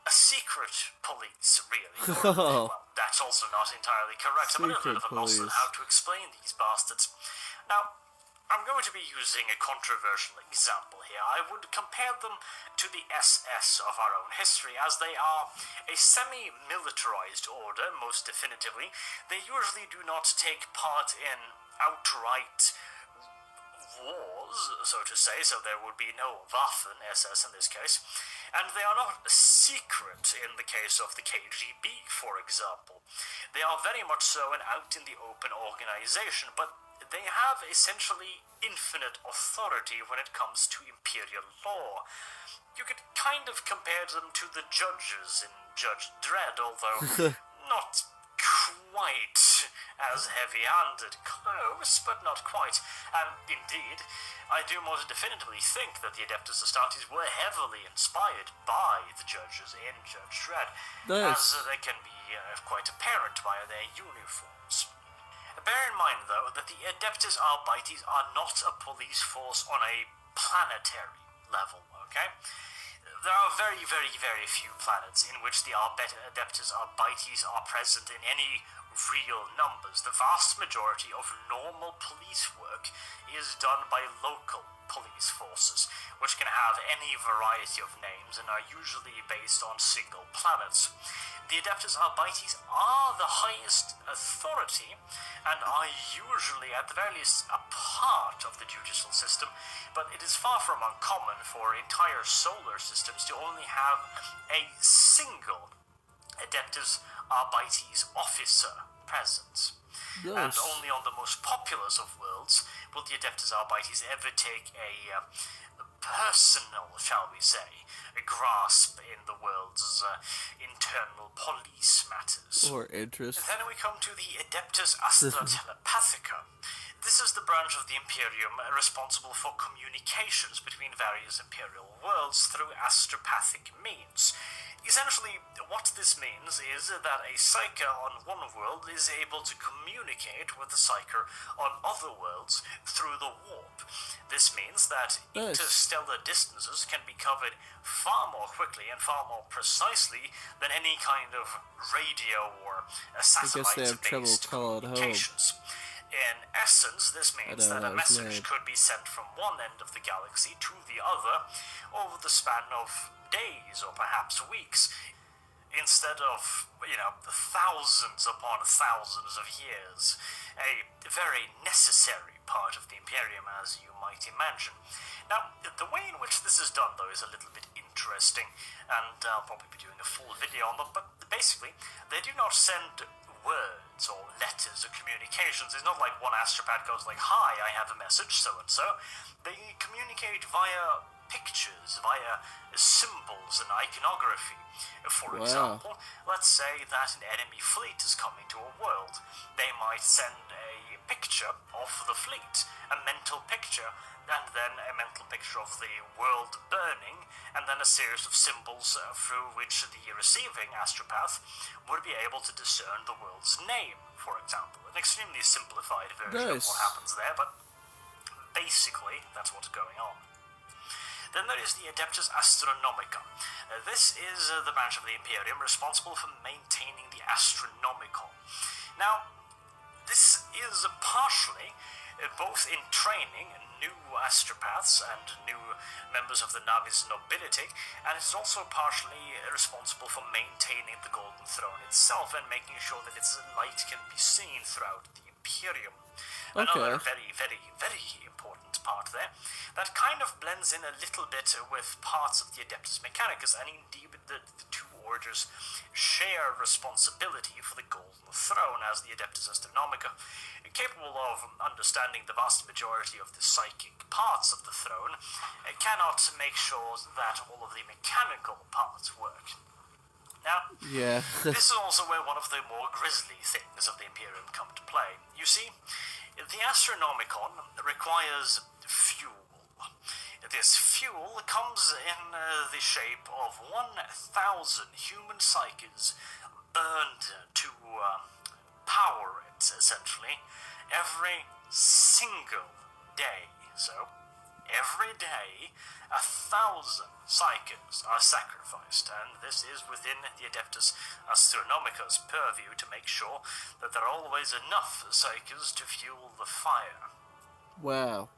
Speaker 2: a secret police, really. Well, that's also not entirely correct. I'm a little bit of a loss on how to explain these bastards. Now, I'm going to be using a controversial example here. I would compare them to the SS of our own history, as they are a semi-militarized order, most definitively. They usually do not take part in outright wars, so to say, so there would be no Waffen, SS in this case, and they are not secret in the case of the KGB, for example. They are very much so an out-in-the-open organization, but they have essentially infinite authority when it comes to imperial law. You could kind of compare them to the judges in Judge Dredd, although not quite as heavy-handed. Close, but not quite. And indeed, I do most definitively think that the Adeptus Astartes were heavily inspired by the judges in Judge Dredd, as they can be quite apparent via their uniforms. Bear in mind, though, that the Adeptus Arbites are not a police force on a planetary level, okay? There are very, very, very few planets in which the Adeptus Arbites are present in any real numbers. The vast majority of normal police work is done by local police forces, which can have any variety of names and are usually based on single planets. The Adeptus Arbites are the highest authority and are usually, at the very least, a part of the judicial system, but it is far from uncommon for entire solar systems to only have a single Adeptus Arbites officer present. And only on the most populous of worlds will the Adeptus Arbites ever take a personal, shall we say, a grasp in the world's internal police matters.
Speaker 1: Or interest.
Speaker 2: And then we come to the Adeptus Astra Telepathica. This is the branch of the Imperium responsible for communications between various imperial worlds through astropathic means. Essentially, what this means is that a psyker on one world is able to communicate with the psyker on other worlds through the warp. This means that interstellar distances can be covered far more quickly and far more precisely than any kind of radio or satellite-based communications. In essence, this means that a message could be sent from one end of the galaxy to the other over the span of days or perhaps weeks, instead of, thousands upon thousands of years. A very necessary part of the Imperium, as you might imagine. Now, the way in which this is done, though, is a little bit interesting, and I'll probably be doing a full video on them, but basically, they do not send words or letters or communications. It's not like one astropath goes like, "Hi, I have a message, so-and-so." They communicate via pictures, via symbols and iconography. For example, let's say that an enemy fleet is coming to a world. They might send a picture of the fleet, a mental picture, and then a mental picture of the world burning, and then a series of symbols through which the receiving astropath would be able to discern the world's name, for example. An extremely simplified version of what happens there, but basically that's what's going on. Then there is the Adeptus Astronomica. This is the branch of the Imperium responsible for maintaining the astronomical. Now, this is partially, both in training, new astropaths and new members of the Nami's nobility, and it's also partially responsible for maintaining the Golden Throne itself and making sure that its light can be seen throughout the Imperium. Another very, very, very important part there that kind of blends in a little bit with parts of the Adeptus Mechanicus, and indeed the two orders share responsibility for the Golden Throne as the Adeptus Astronomica, capable of understanding the vast majority of the psychic parts of the throne, cannot make sure that all of the mechanical parts work. Now, this is also where one of the more grisly things of the Imperium come to play. You see, the Astronomicon requires fuel. This fuel comes in the shape of 1,000 human psyches burned to power it, essentially, every single day. So, every day, 1,000 psyches are sacrificed, and this is within the Adeptus Astronomica's purview to make sure that there are always enough psyches to fuel the fire.
Speaker 1: Wow.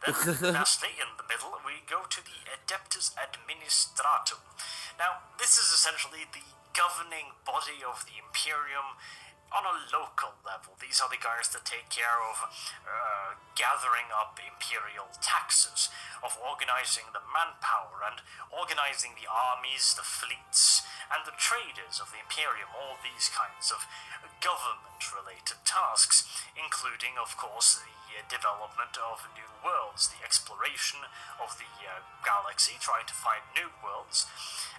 Speaker 2: Then, lastly, in the middle, we go to the Adeptus Administratum. Now, this is essentially the governing body of the Imperium on a local level. These are the guys that take care of gathering up imperial taxes, of organizing the manpower, and organizing the armies, the fleets, and the traders of the Imperium, all these kinds of government-related tasks, including, of course, the development of new worlds, the exploration of the galaxy, trying to find new worlds,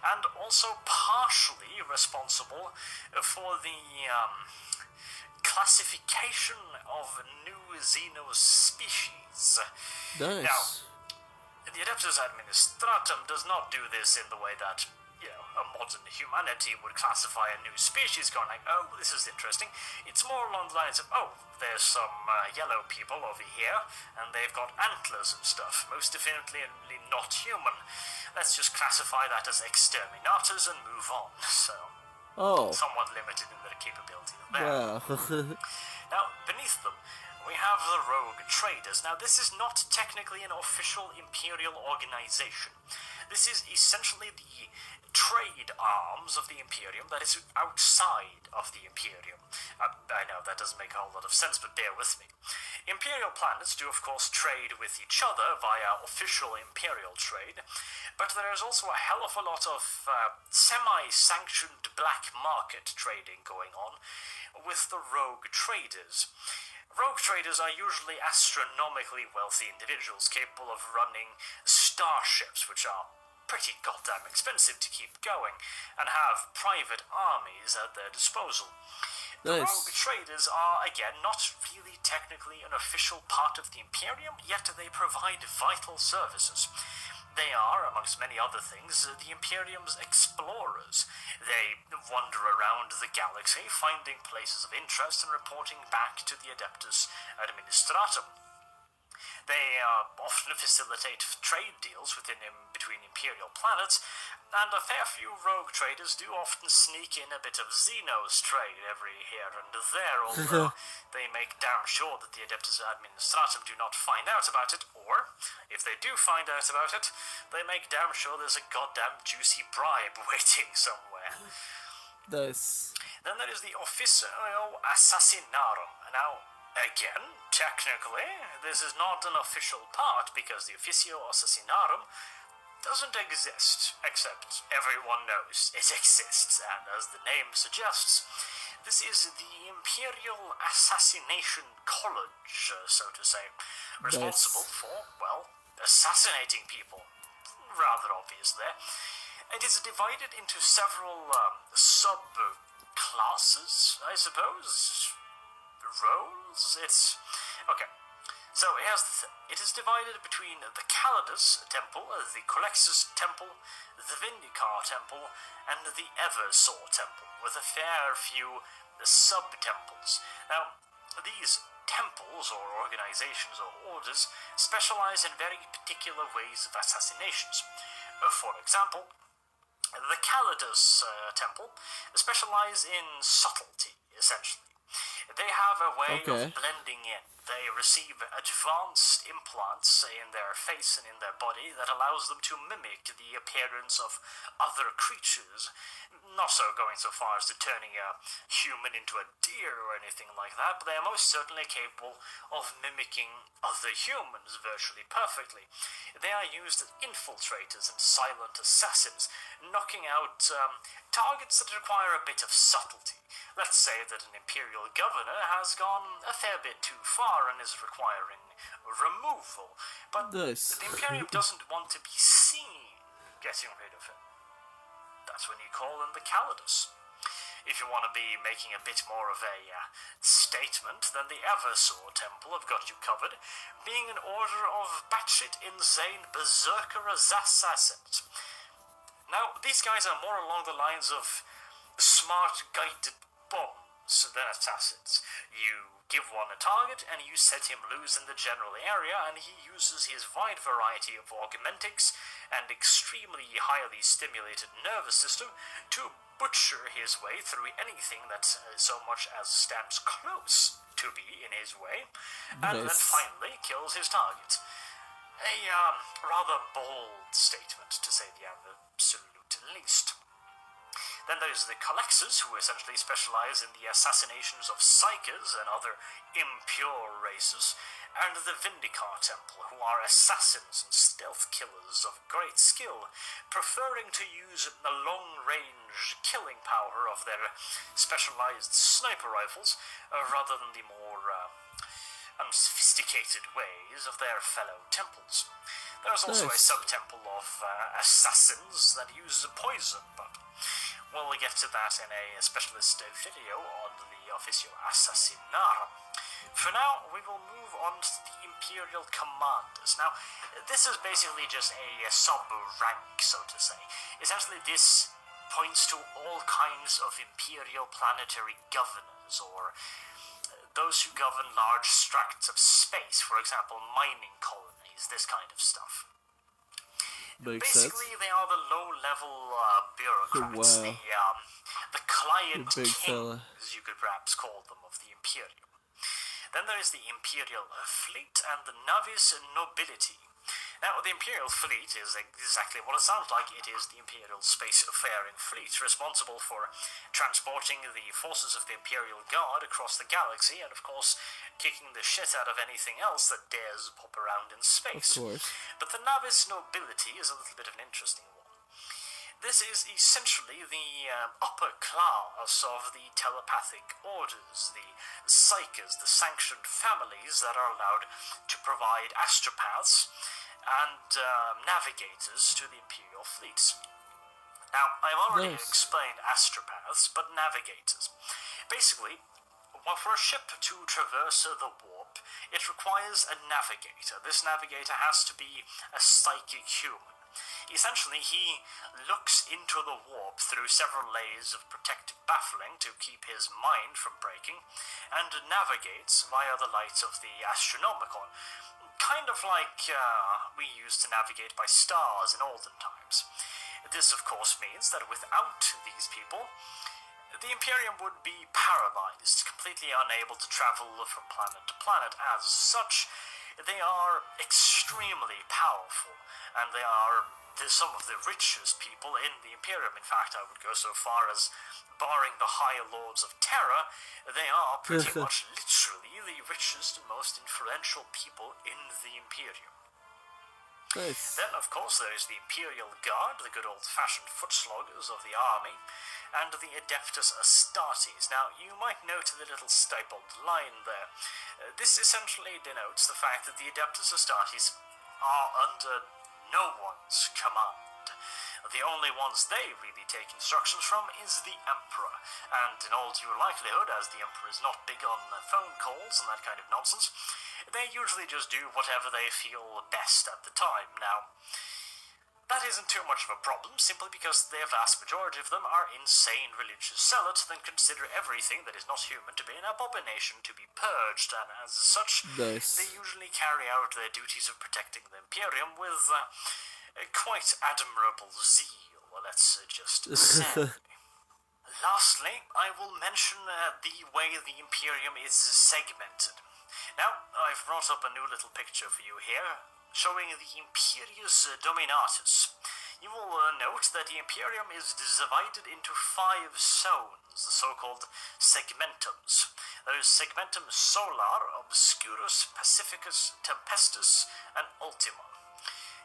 Speaker 2: and also partially responsible for the classification of new xenospecies.
Speaker 1: Nice.
Speaker 2: Now, the Adeptus Administratum does not do this in the way that, a modern humanity would classify a new species, going like, oh, this is interesting. It's more along the lines of, oh, there's some yellow people over here, and they've got antlers and stuff, most definitely not human. Let's just classify that as exterminators and move on. So, somewhat limited in their capability there.
Speaker 1: Wow.
Speaker 2: Now, beneath them, we have the rogue traders. Now, this is not technically an official imperial organization. This is essentially the trade arms of the Imperium that is outside of the Imperium. I know that doesn't make a whole lot of sense, but bear with me. Imperial planets do, of course, trade with each other via official imperial trade, but there is also a hell of a lot of semi-sanctioned black market trading going on with the rogue traders. Rogue traders are usually astronomically wealthy individuals capable of running starships, which are pretty goddamn expensive to keep going, and have private armies at their disposal. The rogue traders are, again, not really technically an official part of the Imperium, yet they provide vital services. They are, amongst many other things, the Imperium's explorers. They wander around the galaxy, finding places of interest and reporting back to the Adeptus Administratum. They often facilitate trade deals between Imperial planets, and a fair few rogue traders do often sneak in a bit of Xenos trade every here and there, although they make damn sure that the Adeptus Administratum do not find out about it, or, if they do find out about it, they make damn sure there's a goddamn juicy bribe waiting somewhere.
Speaker 1: Nice.
Speaker 2: Then there is the Officio Assassinarum. Now, again, technically, this is not an official part because the Officio Assassinarum doesn't exist, except everyone knows it exists, and as the name suggests, this is the Imperial Assassination College, so to say, responsible for, well, assassinating people. Rather obvious there. It is divided into several sub-classes, I suppose. Roles? It's... okay. So, here's the thing. It is divided between the Calidus Temple, the Colexus Temple, the Vindicar Temple, and the Eversaw Temple, with a fair few sub-temples. Now, these temples, or organizations, or orders, specialize in very particular ways of assassinations. For example, the Calidus Temple specialize in subtlety, essentially. They have a way of blending in. They receive advanced implants in their face and in their body that allows them to mimic the appearance of other creatures. Not so going so far as to turning a human into a deer or anything like that, but they are most certainly capable of mimicking other humans virtually perfectly. They are used as infiltrators and silent assassins, knocking out targets that require a bit of subtlety. Let's say that an imperial governor has gone a fair bit too far and is requiring removal, but
Speaker 1: Nice.
Speaker 2: the Imperium doesn't want to be seen getting rid of him. That's when you call in the Calidus. If you want to be making a bit more of a statement, then the Eversaw Temple have got you covered, being an order of batshit insane berserker assassins. Now, these guys are more along the lines of smart guided bombs than assassins. You give one a target and you set him loose in the general area, and he uses his wide variety of augmentics and extremely highly stimulated nervous system to butcher his way through anything that so much as stands close to be in his way, and then finally kills his target. A rather bold statement, to say the absolute least. Then there's the Collexers, who essentially specialize in the assassinations of psychers and other impure races, and the Vindicar Temple, who are assassins and stealth killers of great skill, preferring to use the long-range killing power of their specialized sniper rifles rather than the more unsophisticated ways of their fellow temples. There's also a sub-temple of assassins that uses poison, but we'll get to that in a specialist video on the Officio Assassinarum. For now, we will move on to the Imperial Commanders. Now, this is basically just a sub-rank, so to say. Essentially, this points to all kinds of Imperial planetary governors, or those who govern large tracts of space, for example, mining colonies, this kind of stuff. Basically, they are the low-level bureaucrats, the client kings, you could perhaps call them, of the Imperium. Then there is the Imperial Fleet and the Navis Nobility. Now, the Imperial Fleet is exactly what it sounds like. It is the Imperial Spacefaring Fleet, responsible for transporting the forces of the Imperial Guard across the galaxy, and of course, kicking the shit out of anything else that dares pop around in space.
Speaker 1: Of course.
Speaker 2: But the Navis Nobility is a little bit of an interesting one. This is essentially the upper class of the telepathic orders, the psychers, the sanctioned families that are allowed to provide astropaths and navigators to the Imperial fleets. Now, I've already explained astropaths, but navigators. Basically, for a ship to traverse the warp, it requires a navigator. This navigator has to be a psychic human. Essentially, he looks into the warp through several layers of protective baffling to keep his mind from breaking, and navigates via the light of the Astronomicon, kind of like we used to navigate by stars in olden times. This, of course, means that without these people, the Imperium would be paralyzed, completely unable to travel from planet to planet. As such, they are extremely powerful, and they are some of the richest people in the Imperium. In fact, I would go so far as, barring the High Lords of Terra, they are pretty much literally the richest and most influential people in the Imperium.
Speaker 1: Nice.
Speaker 2: Then, of course, there is the Imperial Guard, the good old-fashioned foot sloggers of the army, and the Adeptus Astartes. Now, you might note the little stapled line there. This essentially denotes the fact that the Adeptus Astartes are under no one's command. The only ones they really take instructions from is the Emperor, and in all due likelihood, as the Emperor is not big on phone calls and that kind of nonsense, they usually just do whatever they feel best at the time. Now, that isn't too much of a problem, simply because the vast majority of them are insane religious zealots that consider everything that is not human to be an abomination to be purged, and as such, they usually carry out their duties of protecting the Imperium with quite admirable zeal, let's just say. Lastly, I will mention the way the Imperium is segmented. Now, I've brought up a new little picture for you here, showing the Imperius Dominatus. You will note that the Imperium is divided into 5 zones, the so-called segmentums. There is Segmentum Solar, Obscurus, Pacificus, Tempestus, and Ultima.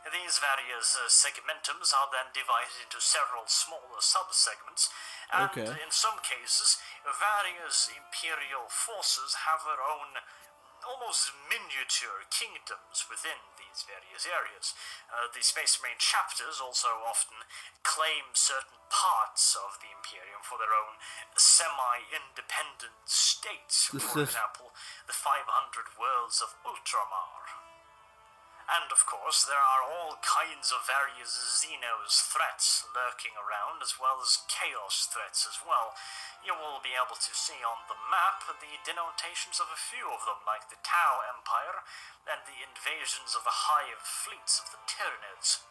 Speaker 2: These various segmentums are then divided into several smaller sub-segments, and in some cases, various imperial forces have their own almost miniature kingdoms within these various areas. The Space Marine chapters also often claim certain parts of the Imperium for their own semi-independent states. For example, the 500 worlds of Ultramar. And of course, there are all kinds of various Xenos threats lurking around, as well as Chaos threats as well. You will be able to see on the map the denotations of a few of them, like the Tau Empire and the invasions of the hive fleets of the Tyranids.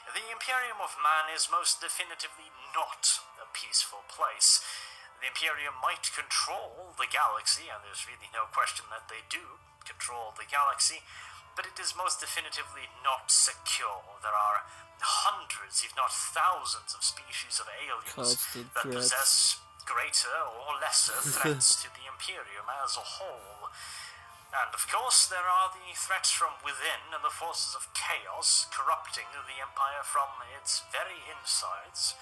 Speaker 2: The Imperium of Man is most definitively not a peaceful place. The Imperium might control the galaxy, and there's really no question that they do control the galaxy, but it is most definitively not secure. There are hundreds, if not thousands, of species of aliens that possess greater or lesser threats to the Imperium as a whole. And of course, there are the threats from within and the forces of chaos corrupting the Empire from its very insides,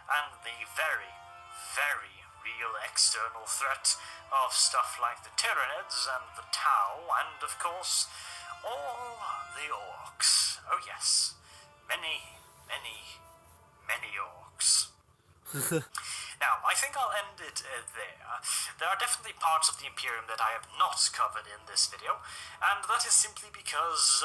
Speaker 2: and the very, very real external threat of stuff like the Tyranids and the Tau, and of course, all the orcs. Oh yes, many, many, many orcs. Now, I think I'll end it there. There are definitely parts of the Imperium that I have not covered in this video, and that is simply because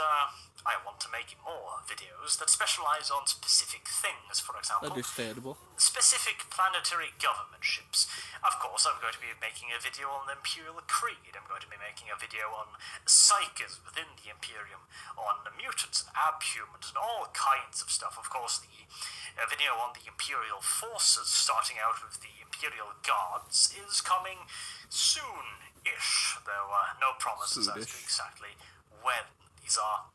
Speaker 2: I want to make more videos that specialize on specific things. For example,
Speaker 1: understandable,
Speaker 2: specific planetary government ships. Of course, I'm going to be making a video on the Imperial Creed. I'm going to be making a video on psykers within the Imperium, on mutants and abhumans and all kinds of stuff. Of course, the video on the Imperial forces, starting out with the Imperial Guards, is coming soon-ish, though no promises as to exactly when. These are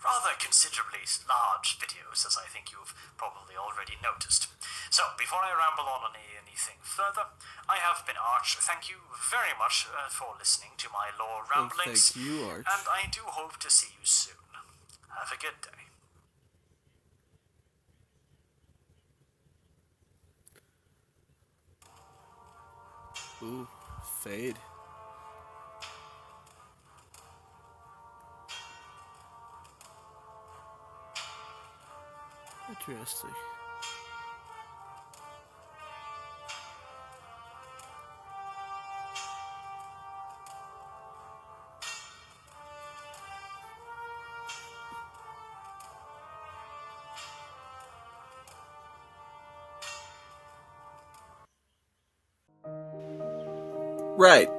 Speaker 2: rather considerably large videos, as I think you've probably already noticed. So, before I ramble on anything further, I have been Arch. Thank you very much for listening to my lore ramblings.
Speaker 1: Thank you, Arch.
Speaker 2: And I do hope to see you soon. Have a good day.
Speaker 1: Ooh, fade. Interesting. Right.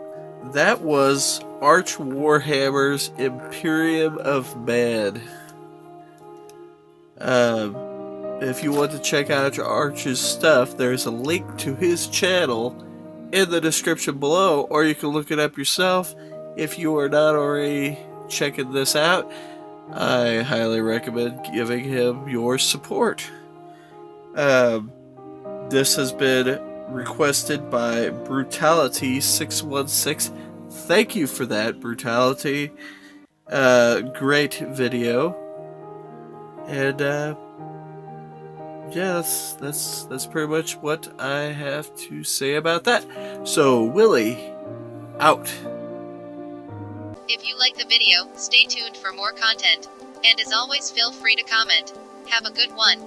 Speaker 1: That was Arch Warhammer's Imperium of Man. If you want to check out Arch's stuff, there's a link to his channel in the description below, or you can look it up yourself. If you are not already checking this out, I highly recommend giving him your support. This has been requested by Brutality616. Thank you for that, Brutality. Great video. And yeah, that's pretty much what I have to say about that. So, Willie, out.
Speaker 3: If you like the video, stay tuned for more content. And as always, feel free to comment. Have a good one.